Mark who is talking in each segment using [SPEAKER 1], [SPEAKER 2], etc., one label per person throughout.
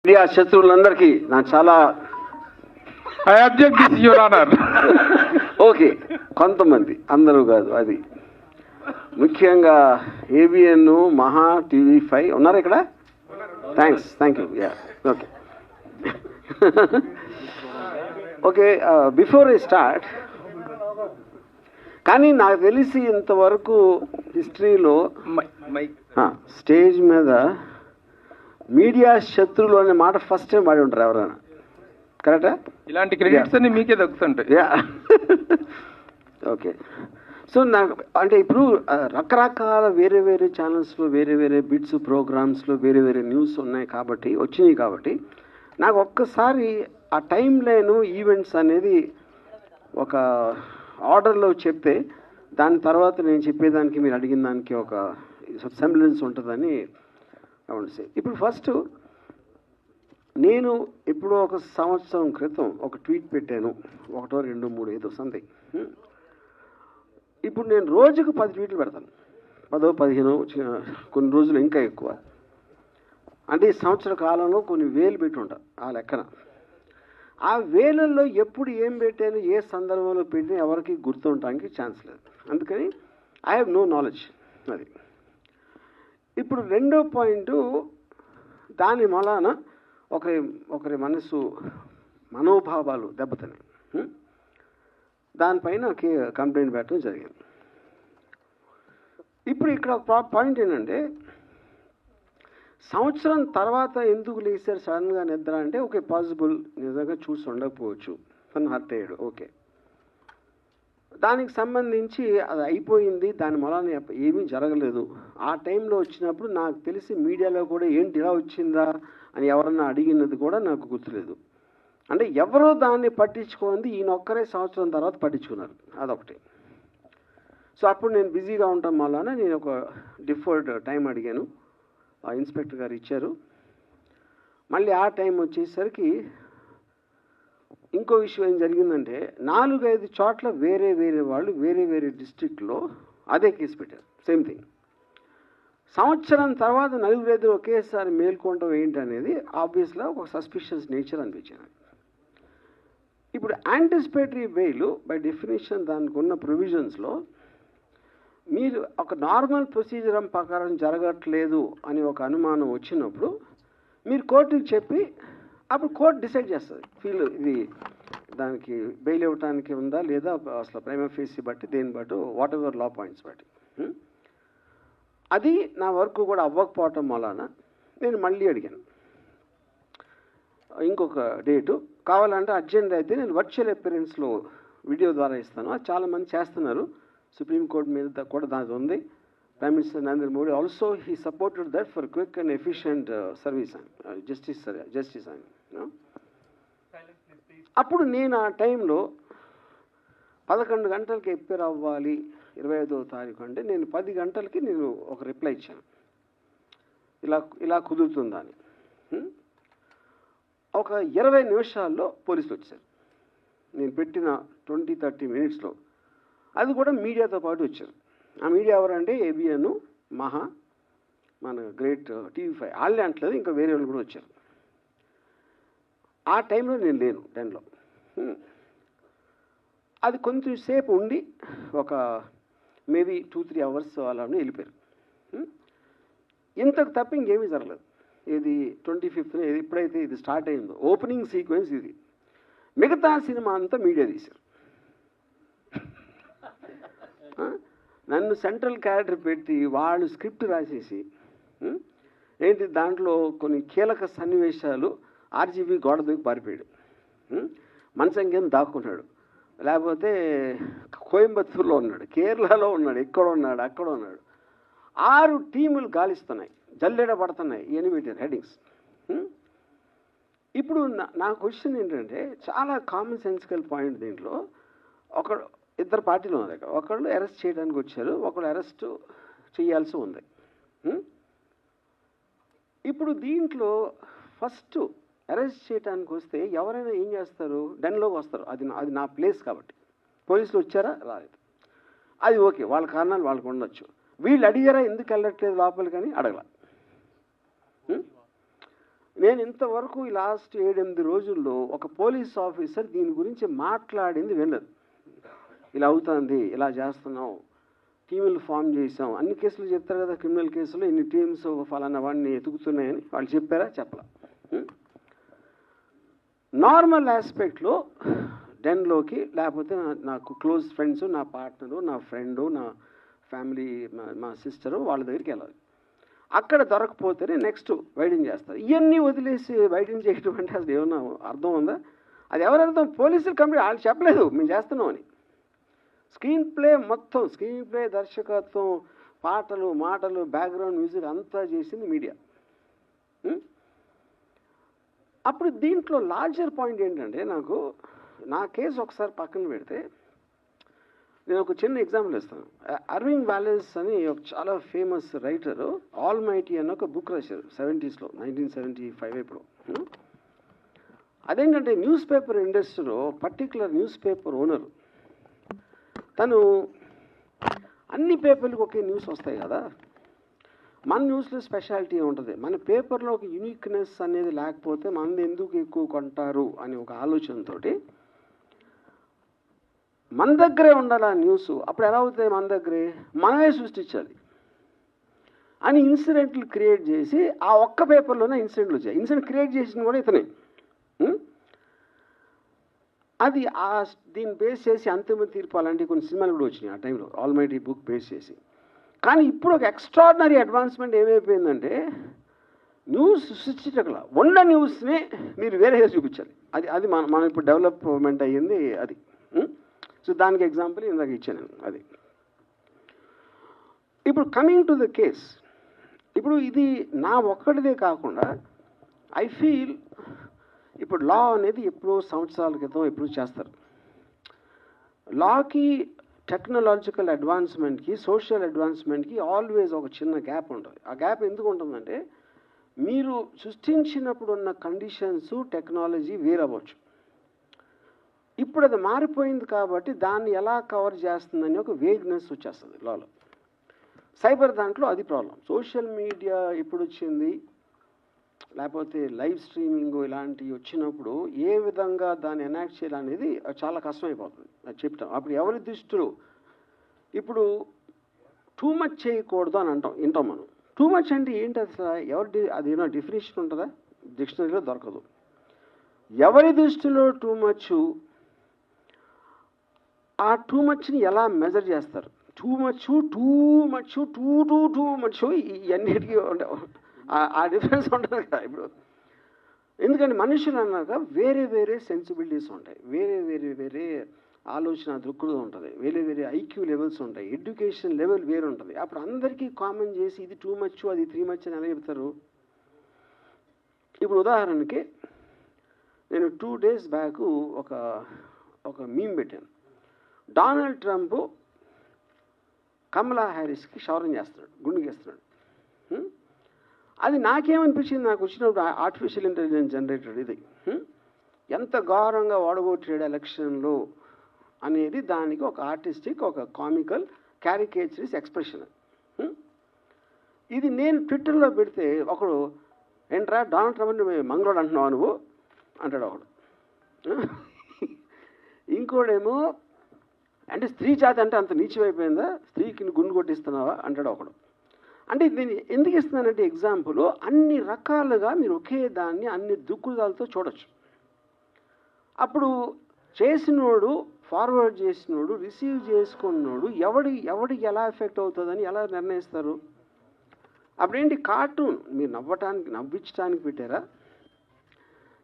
[SPEAKER 1] Media శత్రువులందరికీ నా చాలా
[SPEAKER 2] I object this your honour.
[SPEAKER 1] Okay, కొంతమంది, అందరూ కాదు. అది ముఖ్యంగా ఏబిఎన్, మహా, TV5 ఉన్నారు ఇక్కడ. Thank you. Yeah, okay okay. Before I start, కానీ నాకు తెలిసి ఇంతవరకు హిస్టరీలో స్టేజ్ మీద మీడియా శత్రువులు అనే మాట ఫస్ట్ టైం వాడి ఉంటారు ఎవరైనా. కరెక్టా?
[SPEAKER 2] ఇలాంటి క్రెడిట్స్ అన్ని మీకే దక్కుతుంటాయి.
[SPEAKER 1] Yeah, okay. సో నాకు అంటే ఇప్పుడు రకరకాల వేరే వేరే ఛానల్స్లో వేరే వేరే బిట్స్ ప్రోగ్రామ్స్లో వేరే వేరే న్యూస్ వచ్చినాయి కాబట్టి నాకు ఒక్కసారి ఆ టైం లైను ఈవెంట్స్ అనేది ఒక ఆర్డర్లో చెప్తే దాని తర్వాత నేను చెప్పేదానికి మీరు అడిగిన దానికి ఒక సెంబ్లెన్స్ ఉంటుందని గమనిస్తే, ఇప్పుడు ఫస్ట్ నేను ఎప్పుడో ఒక సంవత్సరం క్రితం ఒక ట్వీట్ పెట్టాను, 1, 2, 3 ఏదో సంథింగ్. ఇప్పుడు నేను రోజుకు 10 ట్వీట్లు పెడతాను, 10, 15, కొన్ని రోజులు ఇంకా ఎక్కువ. అంటే ఈ సంవత్సర కాలంలో కొన్ని వేలు పెట్టి ఉంటాను ఆ లెక్కన. ఆ వేలల్లో ఎప్పుడు ఏం పెట్టాను, ఏ సందర్భంలో పెట్టినా ఎవరికి గుర్తుండటానికి ఛాన్స్ లేదు. అందుకని ఐ హ్యావ్ నో నాలెడ్జ్. అది ఇప్పుడు రెండో పాయింట్, దాని మూలాన ఒకరి మనోభావాలు దెబ్బతిన్నాయి. దానిపైన కంప్లైంట్ పెట్టడం జరిగింది. ఇప్పుడు ఇక్కడ పాయింట్ ఏంటంటే, సంవత్సరం తర్వాత ఎందుకు లేచారు సడన్గా నిద్ర అంటే, ఓకే పాసిబుల్, నిజంగా చూసి ఉండకపోవచ్చు, తను హర్ట్ అయ్యాడు, ఓకే. దానికి సంబంధించి అది అయిపోయింది, దాని మూలాన ఏమీ జరగలేదు. ఆ టైంలో వచ్చినప్పుడు నాకు తెలిసి మీడియాలో కూడా ఏంటి ఇలా వచ్చిందా అని ఎవరన్నా అడిగినది కూడా నాకు గుర్తులేదు. అంటే ఎవరో దాన్ని పట్టించుకుంది, ఈయన ఒక్కరే సంవత్సరం తర్వాత పట్టించుకున్నారు, అదొకటి. సో అప్పుడు నేను బిజీగా ఉండటం వలన నేను ఒక డిఫర్డ్ టైం అడిగాను, ఇన్స్పెక్టర్ గారు ఇచ్చారు. మళ్ళీ ఆ టైం వచ్చేసరికి ఇంకో విషయం ఏం జరిగిందంటే, 4-5 చోట్ల వేరే వేరే వాళ్ళు వేరే వేరే డిస్ట్రిక్ట్లో అదే కేసు పెట్టారు, సేమ్ థింగ్. సంవత్సరం తర్వాత 4-5 ఒకేసారి మేల్కొనడం ఏంటనేది ఆబ్వియస్గా ఒక సస్పిషియస్ నేచర్ అనిపించింది. ఇప్పుడు యాంటిసిపేటరీ బెయిల్ బై డెఫినేషన్ దానికి ఉన్న ప్రొవిజన్స్లో మీరు ఒక నార్మల్ ప్రొసీజర్ ప్రకారం జరగట్లేదు అని ఒక అనుమానం వచ్చినప్పుడు మీరు కోర్టుకి చెప్పి అప్పుడు కోర్టు డిసైడ్ చేస్తుంది, ఇది దానికి బెయిల్ ఇవ్వడానికి ఉందా లేదా, అసలు ప్రైమా ఫేసి బట్టి దేని బట్టి వాట్ ఎవర్ లా పాయింట్స్ బట్టి. అది నా వర్క్ కూడా అవ్వకపోవటం వలన నేను మళ్ళీ అడిగాను ఇంకొక డేటు కావాలంటే అర్జెంట్ అయితే నేను వర్చువల్ అపియరెన్స్లో వీడియో ద్వారా ఇస్తాను. అది చాలామంది చేస్తున్నారు, సుప్రీంకోర్టు మీద కూడా దాని ఉంది. Prime Minister Narendra Modi also he supported that for quick and efficient service and justice. అప్పుడు నేను ఆ టైంలో 11 గంటలకి ఎప్పేర్ అవ్వాలి 25వ తారీఖు అంటే, నేను 10 గంటలకి నేను ఒక రిప్లై ఇచ్చాను, ఇలా కుదురుతుందని. ఒక 20 నిమిషాల్లో పోలీసులు వచ్చారు, నేను పెట్టిన 20-30 మినిట్స్లో. అది కూడా మీడియాతో పాటు వచ్చారు. ఆ మీడియా ఎవరంటే ఏబిఎన్, మహా, మన గ్రేట్ TV5 వాళ్ళే అంటలేదు, ఇంకా వేరే వాళ్ళు కూడా వచ్చారు. ఆ టైంలో నేను లేను 10లో. అది కొంచెం సేపు ఉండి ఒక మేబీ 2-3 అవర్స్ వాళ్ళని వెళ్ళిపోయారు. ఇంతకు తప్ప ఇంకేమీ జరగలేదు. ఇది 25th ఎప్పుడైతే ఇది స్టార్ట్ అయిందో ఓపెనింగ్ సీక్వెన్స్ ఇది. మిగతా సినిమా అంతా మీడియా తీశారు. నన్ను సెంట్రల్ క్యారెక్టర్ పెట్టి వాళ్ళు స్క్రిప్ట్ రాసేసి ఏంటి దాంట్లో కొన్ని కీలక సన్నివేశాలు RGB గోడ దూకి పారిపోయాడు, మంచం కింద దాక్కున్నాడు, లేకపోతే కోయంబత్తూరులో ఉన్నాడు, కేరళలో ఉన్నాడు, ఇక్కడ ఉన్నాడు, అక్కడ ఉన్నాడు. 6 టీములు గాలిస్తున్నాయి, జల్లెడ పడుతున్నాయి, ఇవన్నీ పెట్టారు హెడ్డింగ్స్. ఇప్పుడు నా క్వశ్చన్ ఏంటంటే, చాలా కామన్ సెన్సికల్ పాయింట్ దీంట్లో. ఇద్దరు పార్టీలు ఉన్నారు ఇక్కడ, ఒకళ్ళు అరెస్ట్ చేయడానికి వచ్చారు, ఒకళ్ళు అరెస్ట్ చేయాల్సి ఉంది. ఇప్పుడు దీంట్లో ఫస్ట్ అరెస్ట్ చేయడానికి వస్తే ఎవరైనా ఏం చేస్తారు, డెన్లోకి వస్తారు. అది నా ప్లేస్ కాబట్టి. పోలీసులు వచ్చారా, రాలేదు, అది ఓకే, వాళ్ళ కారణాలు వాళ్ళకు ఉండొచ్చు. వీళ్ళు అడిగారా ఎందుకు వెళ్ళట్లేదు లోపలికి అని అడగల. నేను ఇంతవరకు ఈ లాస్ట్ 7-8 రోజుల్లో ఒక పోలీస్ ఆఫీసర్ దీని గురించి మాట్లాడింది వెళ్ళదు. ఇలా అవుతుంది, ఇలా చేస్తున్నాం, టీములు ఫామ్ చేసాం, అన్ని కేసులు చెప్తారు కదా, క్రిమినల్ కేసులు ఇన్ని టీమ్స్ ఫలానా వాడిని ఎతుకుతున్నాయని వాళ్ళు చెప్పారా? చెప్పలా. నార్మల్ ఆస్పెక్ట్లో డెన్లోకి లేకపోతే నాకు క్లోజ్ ఫ్రెండ్స్, నా పార్ట్నరు, నా ఫ్రెండు, నా ఫ్యామిలీ, మా సిస్టరు వాళ్ళ దగ్గరికి వెళ్ళాలి. అక్కడ దొరకపోతేనే నెక్స్ట్ వైడింగ్ చేస్తారు. ఇవన్నీ వదిలేసి వైడింగ్ చేయడం అంటే అసలు ఏమన్నా అర్థం ఉందా? అది ఎవరు అర్థం? పోలీసులు కంప్లీట్ వాళ్ళు చెప్పలేదు మేము చేస్తున్నాం అని. స్క్రీన్ ప్లే మొత్తం, స్క్రీన్ ప్లే, దర్శకత్వం, పాటలు, మాటలు, బ్యాక్గ్రౌండ్ మ్యూజిక్ అంతా చేసింది మీడియా. అప్పుడు దీంట్లో లార్జర్ పాయింట్ ఏంటంటే, నా కేసు ఒకసారి పక్కన పెడితే నేను ఒక చిన్న ఎగ్జాంపుల్ ఇస్తాను. అర్వింగ్ వాలెస్ అని ఒక చాలా ఫేమస్ రైటరు ఆల్ మైటీ అని ఒక బుక్ రాశారు 70s, 1975 ఇప్పుడు. అదేంటంటే న్యూస్ పేపర్ ఇండస్ట్రీలో పర్టికులర్ న్యూస్ పేపర్ ఓనరు తను అన్ని పేపర్లకు ఒకే న్యూస్ వస్తాయి కదా, మన న్యూస్లో స్పెషాలిటీ ఉంటుంది, మన పేపర్లో ఒక యూనిక్నెస్ అనేది లేకపోతే మనది ఎందుకు ఎక్కువ కొంటారు అని ఒక ఆలోచనతో మన దగ్గరే ఉండాలి ఆ న్యూస్. అప్పుడు ఎలా అవుతాయి? మన దగ్గరే మనమే సృష్టించాలి అని ఇన్సిడెంట్లు క్రియేట్ చేసి ఆ ఒక్క పేపర్లోనే ఇన్సిడెంట్లు వచ్చాయి. ఇన్సిడెంట్ క్రియేట్ చేసింది కూడా ఇతనే. అది దీన్ని బేస్ చేసి అంతిమ తీర్పు అలాంటి కొన్ని సినిమాలు కూడా వచ్చినాయి ఆ టైంలో, ఆల్ మైటీ బుక్ బేస్ చేసి. కానీ ఇప్పుడు ఒక ఎక్స్ట్రాడినరీ అడ్వాన్స్మెంట్ ఏమైపోయిందంటే న్యూస్ సృష్టించగల ఉన్న న్యూస్ని మీరు వేరేగా చూపించాలి. అది మనం ఇప్పుడు డెవలప్మెంట్ అయ్యింది అది. సో దానికి ఎగ్జాంపుల్ ఇందాక ఇచ్చాను అది. ఇప్పుడు కమింగ్ టు ద కేస్, ఇప్పుడు ఇది నా ఒక్కడిదే కాకుండా ఐ ఫీల్ ఇప్పుడు లా అనేది ఎప్పుడో సంవత్సరాల క్రితం ఎప్పుడు చేస్తారు. లాకి టెక్నాలజికల్ అడ్వాన్స్మెంట్కి, సోషల్ అడ్వాన్స్మెంట్కి ఆల్వేస్ ఒక చిన్న గ్యాప్ ఉంటుంది. ఆ గ్యాప్ ఎందుకు ఉంటుందంటే మీరు సృష్టించినప్పుడు ఉన్న కండిషన్స్, టెక్నాలజీ వేరవ్వచ్చు. ఇప్పుడు అది మారిపోయింది కాబట్టి దాన్ని ఎలా కవర్ చేస్తుందని ఒక వేగ్నెస్ వచ్చేస్తుంది లాలో. సైబర్ దాంట్లో అది ప్రాబ్లం. సోషల్ మీడియా ఎప్పుడు వచ్చింది, లేకపోతే లైవ్ స్ట్రీమింగ్ ఇలాంటివి వచ్చినప్పుడు ఏ విధంగా దాన్ని ఎనాక్ట్ చేయాలనేది చాలా కష్టమైపోతుంది. అది చెప్తాం. అప్పుడు ఎవరి దృష్టిలో ఇప్పుడు టూ మచ్ చేయకూడదు అని వింటాం మనం. టూ మచ్ అంటే ఏంటి అసలు? అది ఏమైనా డెఫినేషన్ ఉంటుందా? డిక్షనరీలో దొరకదు. ఎవరి దృష్టిలో టూ మచ్, ఆ టూ మచ్ని ఎలా మెజర్ చేస్తారు? టూ మచ్ ఇవన్నిటికీ ఆ డిఫరెన్స్ ఉంటుంది కదా ఇప్పుడు. ఎందుకంటే మనుషులు అన్నాక వేరే వేరే సెన్సిబిలిటీస్ ఉంటాయి, వేరే ఆలోచన దృక్పథం ఉంటుంది, వేరే ఐక్యూ లెవెల్స్ ఉంటాయి, ఎడ్యుకేషన్ లెవెల్ వేరు ఉంటుంది. అప్పుడు అందరికీ కామన్ చేసి ఇది టూ మచ్, అది 3 మచ్ అని ఎలా చెప్తారు? ఇప్పుడు ఉదాహరణకి నేను 2 days బ్యాక్ ఒక మీమ్ పెట్టాను. డొనాల్డ్ ట్రంప్ కమలా హ్యారిస్కి క్షౌరం చేస్తున్నాడు, గుండు గేస్తున్నాడు. అది నాకేమనిపించింది, నాకు వచ్చినప్పుడు ఆర్టిఫిషియల్ ఇంటెలిజెన్స్ జనరేటెడ్ ఇది ఎంత ఘోరంగా ఓడగొట్టాడు ఎలక్షన్లో అనేది దానికి ఒక ఆర్టిస్టిక్, ఒక కామికల్, క్యారికేచరిస్ ఎక్స్ప్రెషన్. ఇది నేను ట్విట్టర్లో పెడితే ఒకడు ఏంట్రా డొనాల్డ్ ట్రంప్ని మంగళోడు అంటున్నావు నువ్వు అంటాడు ఒకడు. ఇంకోడేమో అంటే స్త్రీ జాతి అంటే అంత నీచమైపోయిందా, స్త్రీకి గుండు కొట్టిస్తున్నావా అంటాడు ఒకడు. అంటే దీన్ని ఎందుకు ఇస్తున్నానంటే ఎగ్జాంపుల్, అన్ని రకాలుగా మీరు ఒకే దాన్ని అన్ని దృక్పథాలతో చూడొచ్చు. అప్పుడు చేసినోడు, ఫార్వర్డ్ చేసినోడు, రిసీవ్ చేసుకున్నోడు ఎవడికి ఎలా ఎఫెక్ట్ అవుతుందని ఎలా నిర్ణయిస్తారు? అప్పుడేంటి కార్టూన్ మీరు నవ్వించడానికి పెట్టారా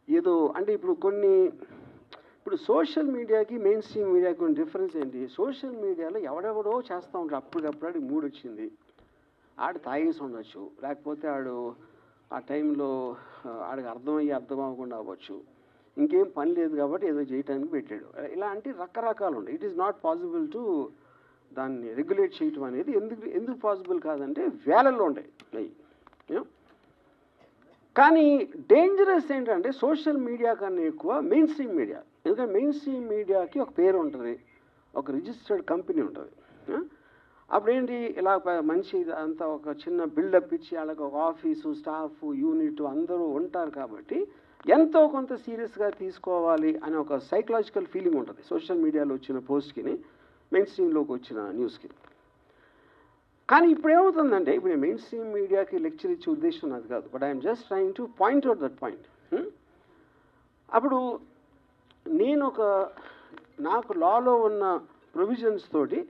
[SPEAKER 1] ఏదో? అంటే ఇప్పుడు సోషల్ మీడియాకి మెయిన్ స్ట్రీమ్ మీడియాకి ఉన్న డిఫరెన్స్ ఏంటి? సోషల్ మీడియాలో ఎవడెవడో చేస్తూ ఉంటారు, అప్పటికప్పుడు మూడు వచ్చింది, ఆడు తాగేసి ఉండొచ్చు, లేకపోతే ఆ టైంలో ఆడికి అర్థం అవ్వకుండా అవ్వచ్చు, ఇంకేం పని లేదు కాబట్టి ఏదో చేయడానికి పెట్టాడు. ఇలాంటి రకరకాలు ఉంటాయి. It is not possible to దాన్ని రెగ్యులేట్ చేయటం అనేది ఎందుకు పాసిబుల్ కాదంటే వేలల్లో ఉంటాయి అవి. కానీ డేంజరస్ ఏంటంటే సోషల్ మీడియా కన్నా ఎక్కువ మెయిన్ స్ట్రీమ్ మీడియా. ఎందుకంటే మెయిన్ స్ట్రీమ్ మీడియాకి ఒక పేరు ఉంటుంది, ఒక రిజిస్టర్డ్ కంపెనీ ఉంటుంది. అప్పుడేంటి ఇలా మంచి అంతా ఒక చిన్న బిల్డప్ ఇచ్చి వాళ్ళకి ఒక ఆఫీసు స్టాఫ్ యూనిట్ అందరూ ఉంటారు కాబట్టి ఎంతో కొంత సీరియస్గా తీసుకోవాలి అనే ఒక సైకలాజికల్ ఫీలింగ్ ఉంటుంది సోషల్ మీడియాలో వచ్చిన పోస్ట్కి మెయిన్ స్ట్రీమ్లోకి వచ్చిన న్యూస్కి. కానీ ఇప్పుడు ఏమవుతుందంటే ఇప్పుడు మెయిన్ స్ట్రీమ్ మీడియాకి లెక్చర్ ఇచ్చే ఉద్దేశం నాది కాదు, but I'm just trying to point out that point. అప్పుడు నేను నాకు లాలో ఉన్న ప్రొవిజన్స్ తోటి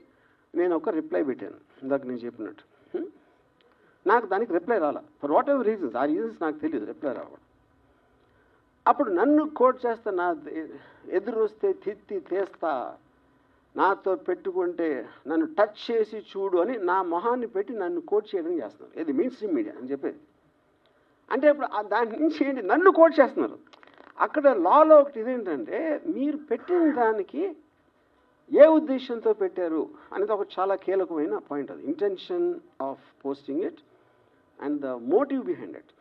[SPEAKER 1] నేను ఒక రిప్లై పెట్టాను ఇందాక నేను చెప్పినట్టు. నాకు దానికి రిప్లై రాలా ఫర్ వాట్ ఎవర్ రీజన్స్, ఆ రీజన్స్ నాకు తెలియదు రిప్లై రావడం. అప్పుడు నన్ను కోట్ చేస్తా, నా ఎదురు వస్తే తిత్తి తీస్తా, నాతో పెట్టుకుంటే నన్ను టచ్ చేసి చూడు అని నా మొహాన్ని పెట్టి నన్ను కోట్ చేయడం చేస్తున్నారు. ఇది మెయిన్ స్ట్రీమ్ మీడియా అని చెప్పేది. అంటే ఇప్పుడు దాని నుంచి ఏంటి నన్ను కోట్ చేస్తున్నారు. అక్కడ లాలో ఒకటి ఇదేంటంటే మీరు పెట్టిన దానికి ఏ ఉద్దేశంతో పెట్టారు అనేది ఒక చాలా కీలకమైన పాయింట్. అది intention of posting it and the motive behind it.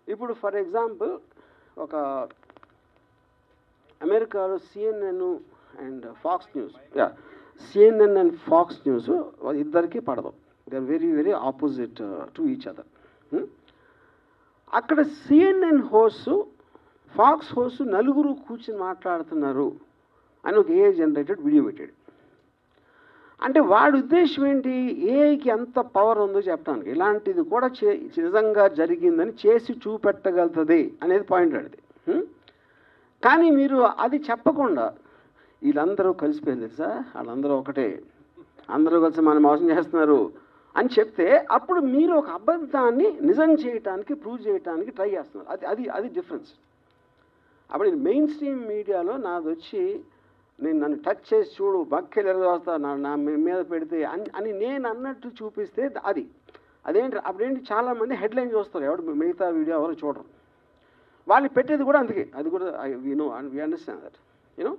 [SPEAKER 1] ఇప్పుడు ఫర్ ఎగ్జాంపుల్ ఒక అమెరికాలో CNN and Fox News, CNN and Fox News ఇద్దరికి పడదు, they are very very opposite to each other. అక్కడ సిఎన్ఎన్ హోస్ట్ ఫాక్స్ హోస్ట్ నలుగురు కూర్చుని మాట్లాడుతున్నారు అని ఒక ఏఐ జనరేటెడ్ వీడియో పెట్టాడు. అంటే వాడి ఉద్దేశం ఏంటి, ఏఐకి ఎంత పవర్ ఉందో చెప్పడానికి, ఇలాంటిది కూడా నిజంగా జరిగిందని చేసి చూపెట్టగలుగుతుంది అనేది పాయింట్ అడిది. కానీ మీరు అది చెప్పకుండా వీళ్ళందరూ కలిసిపోయింది సార్, వాళ్ళందరూ ఒకటే, అందరూ కలిసి మనం మోసం చేస్తున్నారు అని చెప్తే అప్పుడు మీరు ఒక అబద్ధాన్ని నిజం చేయటానికి ప్రూవ్ చేయడానికి ట్రై చేస్తున్నారు. అది డిఫరెన్స్. అప్పుడు మెయిన్ స్ట్రీమ్ మీడియాలో నాది వచ్చి నన్ను టచ్ చేసి చూడు బక్కెలు ఎరదోస్తా నా మీద పెడితే అని నేను అన్నట్టు చూపిస్తే అదేంటి అప్పుడేంటి చాలామంది హెడ్లైన్ చూస్తారు, ఎవడు మిగతా వీడియో ఎవరు చూడరు. వాళ్ళు పెట్టేది కూడా అందుకే, అది కూడా వి అండర్స్టాండ్ దట్ యూనో.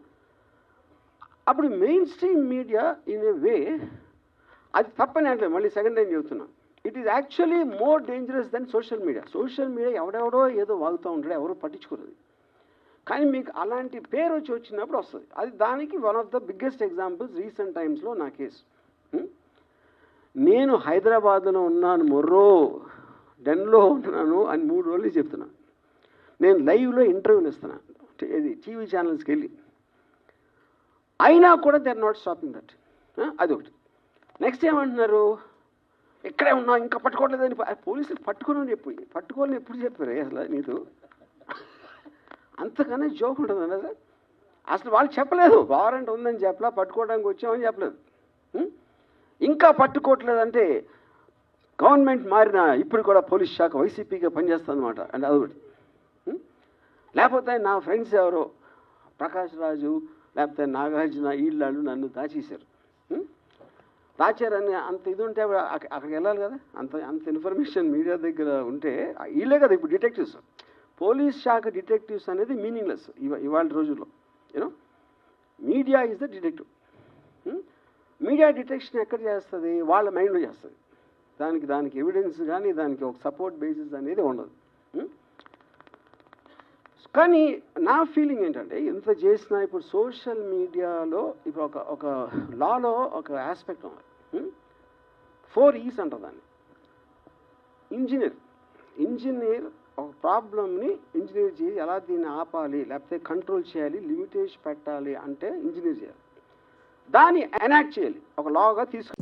[SPEAKER 1] అప్పుడు mainstream media in a way అది తప్పని అంటే మళ్ళీ సెకండ్ టైం చెబుతున్నా, it is actually more dangerous than social media. Social media ఎవడెవడో ఏదో వాగుతూ ఉంటాడు, ఎవరు పట్టించుకోలేదు. కానీ మీకు అలాంటి పేరు వచ్చినప్పుడు వస్తుంది. అది దానికి one of the biggest examples recent టైమ్స్లో నా కేసు. నేను హైదరాబాద్లో ఉన్నాను, మొర్రో డెన్లో ఉన్నాను అని 3 రోజులు చెప్తున్నాను. నేను లైవ్లో ఇంటర్వ్యూలు ఇస్తున్నాను టీవీ ఛానల్స్కి వెళ్ళి, అయినా కూడా they are not stopping that. అదొకటి. నెక్స్ట్ ఏమంటున్నారు, ఇక్కడే ఉన్నావు ఇంకా పట్టుకోవట్లేదని పోలీసులు పట్టుకోవాలని ఎప్పుడు చెప్పారు అసలు నీకు అంతకన్నా జోక్ ఉంటుంది అన్నది. అసలు వాళ్ళు చెప్పలేదు వారెంట్ ఉందని చెప్పలా, పట్టుకోవడానికి వచ్చామని చెప్పలేదు. ఇంకా పట్టుకోవట్లేదంటే గవర్నమెంట్ మారినా ఇప్పుడు కూడా పోలీస్ శాఖ వైసీపీగా పనిచేస్తుంది అన్నమాట. అండ్ అదొకటి. లేకపోతే నా ఫ్రెండ్స్ ఎవరో ప్రకాష్ రాజు లేకపోతే నాగార్జున వీళ్ళు నన్ను దాచారని అంత ఇది ఉంటే అక్కడికి వెళ్ళాలి కదా. అంత ఇన్ఫర్మేషన్ మీడియా దగ్గర ఉంటే వీళ్ళే కదా ఇప్పుడు డిటెక్టివ్స్. పోలీస్ శాఖ డిటెక్టివ్స్ అనేది మీనింగ్లెస్ ఇవాళ రోజుల్లో. You know media is the detective. Media detection ఎక్కడ చేస్తుంది, వాళ్ళ మైండ్లో చేస్తుంది. దానికి ఎవిడెన్స్ కానీ దానికి ఒక సపోర్ట్ బేసిస్ అనేది ఉండదు. కానీ నా ఫీలింగ్ ఏంటంటే ఇంత చేసిన ఇప్పుడు సోషల్ మీడియాలో ఇప్పుడు ఒక లాలో ఒక ఆస్పెక్ట్ ఉంది, 4 E's అంటారు దాన్ని. ఇంజనీర్ ఒక ప్రాబ్లమ్ని ఇంజనీర్ చేసి ఎలా దీన్ని ఆపాలి లేకపోతే కంట్రోల్ చేయాలి లిమిటేషన్ పెట్టాలి అంటే ఇంజనీర్ చేయాలి, దాన్ని ఎనాక్ట్ చేయాలి, ఒక లాగా తీసుకు